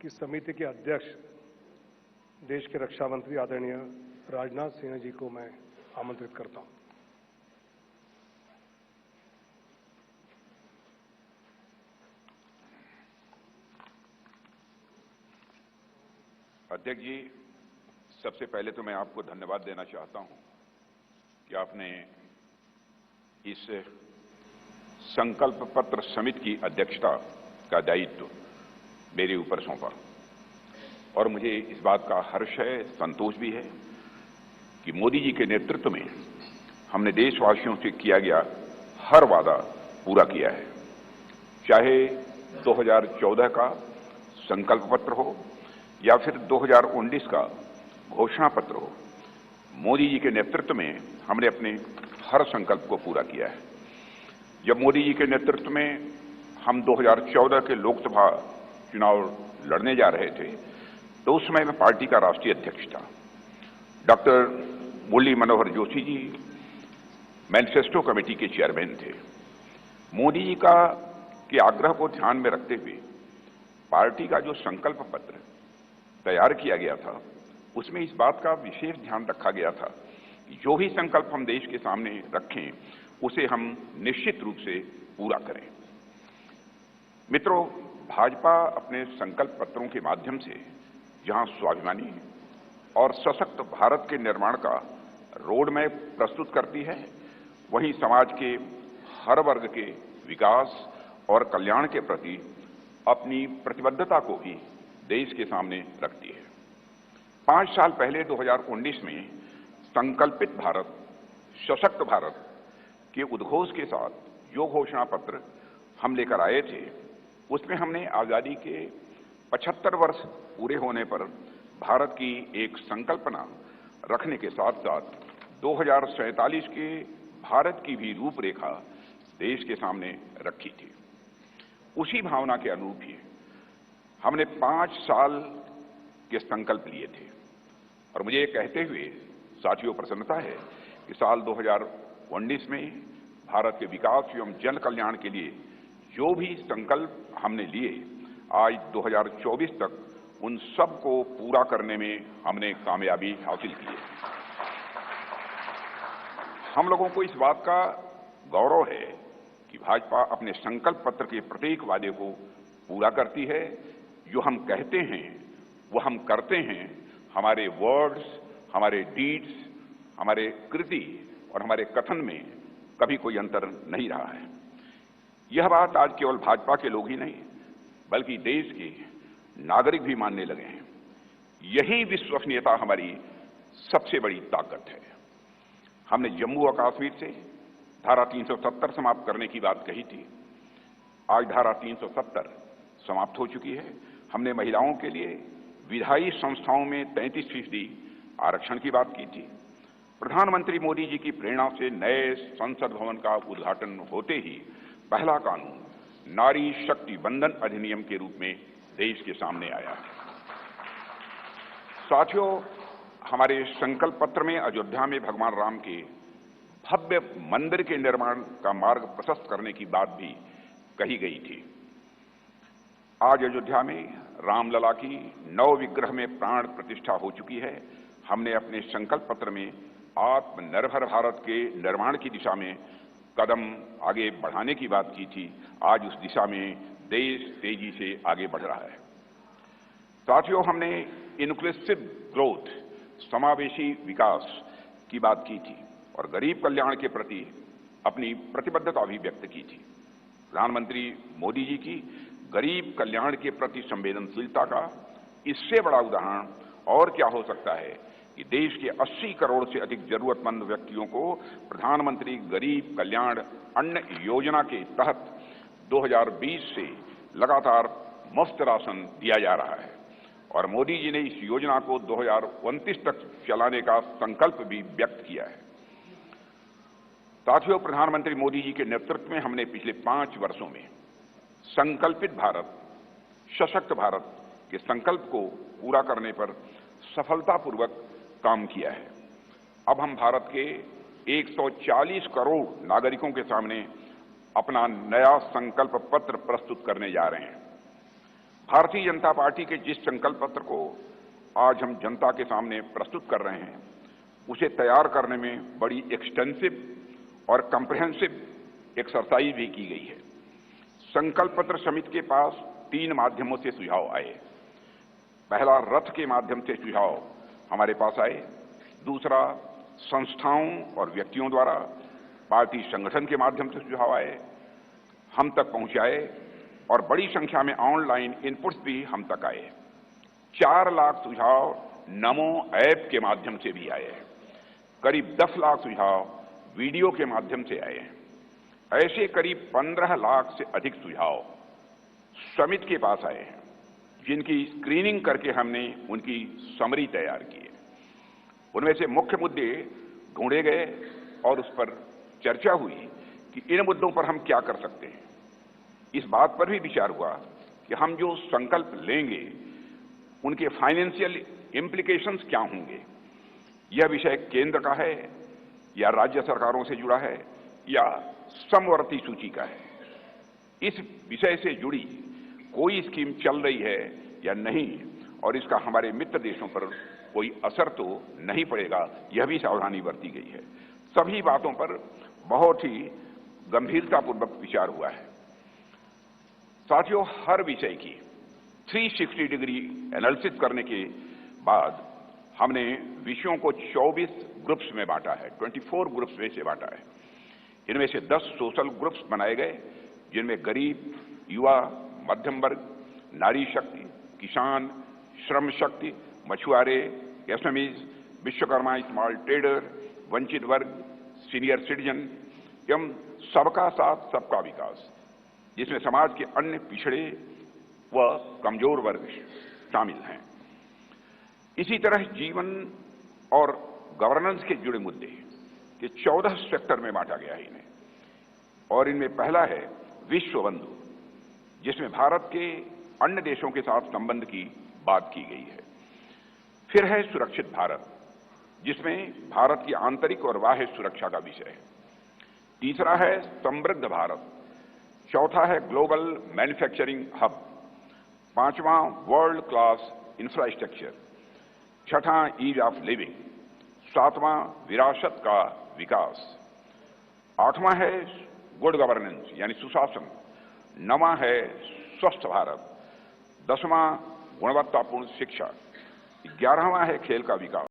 की समिति के अध्यक्ष देश के रक्षा मंत्री आदरणीय राजनाथ सिंह जी को मैं आमंत्रित करता हूं। अध्यक्ष जी, सबसे पहले तो मैं आपको धन्यवाद देना चाहता हूं कि आपने इस संकल्प पत्र समिति की अध्यक्षता का दायित्व मेरे ऊपर सौंपा और मुझे इस बात का हर्ष है, संतोष भी है कि मोदी जी के नेतृत्व में हमने देशवासियों से किया गया हर वादा पूरा किया है। चाहे 2014 का संकल्प पत्र हो या फिर 2019 का घोषणा पत्र हो, मोदी जी के नेतृत्व में हमने अपने हर संकल्प को पूरा किया है। जब मोदी जी के नेतृत्व में हम 2014 के लोकसभा चुनाव लड़ने जा रहे थे तो उस समय मैं पार्टी का राष्ट्रीय अध्यक्ष था। Doctor Murli Manohar Joshi ji manifesto committee के चेयरमैन थे। मोदी जी के आग्रह को ध्यान में रखते हुए पार्टी का जो संकल्प पत्र तैयार किया गया था उसमें इस बात का विशेष ध्यान रखा गया था कि जो भी संकल्प हम देश के सामने रखें उसे हम निश्चित रूप से पूरा करें। मित्रों, भाजपा अपने संकल्प पत्रों के माध्यम से जहां स्वाभिमानी और सशक्त भारत के निर्माण का रोड मैप प्रस्तुत करती है, वहीं समाज के हर वर्ग के विकास और कल्याण के प्रति अपनी प्रतिबद्धता को भी देश के सामने रखती है। 5 साल पहले 2019 में संकल्पित भारत, सशक्त भारत के उद्घोष के साथ जो घोषणा पत्र हम लेकर आए थे उसमें हमने आजादी के 75 वर्ष पूरे होने पर भारत की एक संकल्पना रखने के साथ साथ 2047 के भारत की भी रूपरेखा देश के सामने रखी थी। उसी भावना के अनुरूप ही हमने 5 साल के संकल्प लिए थे और मुझे ये कहते हुए साथियों प्रसन्नता है कि साल 2019 में भारत के विकास एवं जन कल्याण के लिए जो भी संकल्प हमने लिए, आज 2024 तक उन सब को पूरा करने में हमने कामयाबी हासिल की है। हम लोगों को इस बात का गौरव है कि भाजपा अपने संकल्प पत्र के प्रत्येक वादे को पूरा करती है। जो हम कहते हैं वो हम करते हैं। हमारे वर्ड्स, हमारे डीड्स, हमारे कृति और हमारे कथन में कभी कोई अंतर नहीं रहा है। यह बात आज केवल भाजपा के लोग ही नहीं बल्कि देश के नागरिक भी मानने लगे हैं। यही विश्वसनीयता हमारी सबसे बड़ी ताकत है। हमने जम्मू और कश्मीर से धारा 370 समाप्त करने की बात कही थी। आज धारा 370 समाप्त हो चुकी है। हमने महिलाओं के लिए विधायी संस्थाओं में 33% आरक्षण की बात की थी। प्रधानमंत्री मोदी जी की प्रेरणा से नए संसद भवन का उद्घाटन होते ही पहला कानून नारी शक्ति बंधन अधिनियम के रूप में देश के सामने आया। साथियों, हमारे संकल्प पत्र में अयोध्या में भगवान राम के भव्य मंदिर के निर्माण का मार्ग प्रशस्त करने की बात भी कही गई थी। आज अयोध्या में रामलला की नव विग्रह में प्राण प्रतिष्ठा हो चुकी है। हमने अपने संकल्प पत्र में आत्मनिर्भर भारत के निर्माण की दिशा में कदम आगे बढ़ाने की बात की थी। आज उस दिशा में देश तेजी से आगे बढ़ रहा है। साथियों, हमने इंक्लूसिव ग्रोथ, समावेशी विकास की बात की थी और गरीब कल्याण के प्रति अपनी प्रतिबद्धता भी व्यक्त की थी। प्रधानमंत्री मोदी जी की गरीब कल्याण के प्रति संवेदनशीलता का इससे बड़ा उदाहरण और क्या हो सकता है कि देश के 80 करोड़ से अधिक जरूरतमंद व्यक्तियों को प्रधानमंत्री गरीब कल्याण अन्न योजना के तहत 2020 से लगातार मुफ्त राशन दिया जा रहा है और मोदी जी ने इस योजना को 2029 तक चलाने का संकल्प भी व्यक्त किया है। साथियों, प्रधानमंत्री मोदी जी के नेतृत्व में हमने पिछले 5 वर्षों में संकल्पित भारत, सशक्त भारत के संकल्प को पूरा करने पर सफलतापूर्वक काम किया है। अब हम भारत के 140 करोड़ नागरिकों के सामने अपना नया संकल्प पत्र प्रस्तुत करने जा रहे हैं। भारतीय जनता पार्टी के जिस संकल्प पत्र को आज हम जनता के सामने प्रस्तुत कर रहे हैं, उसे तैयार करने में बड़ी एक्सटेंसिव और कंप्रिहेंसिव एक्सरसाइज भी की गई है। संकल्प पत्र समिति के पास 3 माध्यमों से सुझाव आए। पहला, रथ के माध्यम से सुझाव हमारे पास आए। दूसरा, संस्थाओं और व्यक्तियों द्वारा पार्टी संगठन के माध्यम से सुझाव आए, हम तक पहुंचाए और बड़ी संख्या में ऑनलाइन इनपुट्स भी हम तक आए। 4 लाख सुझाव नमो ऐप के माध्यम से भी आए। करीब 10 लाख सुझाव वीडियो के माध्यम से आए। ऐसे करीब 15 लाख से अधिक सुझाव समिति के पास आए हैं, जिनकी स्क्रीनिंग करके हमने उनकी समरी तैयार की है। उनमें से मुख्य मुद्दे ढूंढे गए और उस पर चर्चा हुई कि इन मुद्दों पर हम क्या कर सकते हैं। इस बात पर भी विचार हुआ कि हम जो संकल्प लेंगे उनके फाइनेंशियल इम्प्लीकेशंस क्या होंगे। यह विषय केंद्र का है या राज्य सरकारों से जुड़ा है या समवर्ती सूची का है। इस विषय से जुड़ी कोई स्कीम चल रही है या नहीं और इसका हमारे मित्र देशों पर कोई असर तो नहीं पड़ेगा, यह भी सावधानी बरती गई है। सभी बातों पर बहुत ही गंभीरतापूर्वक विचार हुआ है। साथियों, हर विषय की 360 डिग्री एनालिसिस करने के बाद हमने विषयों को 24 ग्रुप्स में बांटा है, 24 ग्रुप्स में से बांटा है। इनमें से 10 सोशल ग्रुप्स बनाए गए, जिनमें गरीब, युवा, मध्यम वर्ग, नारी शक्ति, किसान, श्रम शक्ति, मछुआरे, एसएमईज, विश्वकर्मा, स्मॉल ट्रेडर, वंचित वर्ग, सीनियर सिटीजन एवं सबका साथ सबका विकास, जिसमें समाज के अन्य पिछड़े व कमजोर वर्ग शामिल हैं। इसी तरह जीवन और गवर्नेंस के जुड़े मुद्दे के 14 सेक्टर में बांटा गया है इन्हें। और इनमें पहला है विश्व बंधु, जिसमें भारत के अन्य देशों के साथ संबंध की बात की गई है। फिर है सुरक्षित भारत, जिसमें भारत की आंतरिक और बाह्य सुरक्षा का विषय है। तीसरा है समृद्ध भारत। चौथा है ग्लोबल मैन्युफैक्चरिंग हब। 5वां वर्ल्ड क्लास इंफ्रास्ट्रक्चर। 6ठा ईज ऑफ लिविंग। 7वां विरासत का विकास। 8वां है गुड गवर्नेंस यानी सुशासन। 9वां है स्वस्थ भारत। 10वां गुणवत्तापूर्ण शिक्षा। 11वां है खेल का विकास।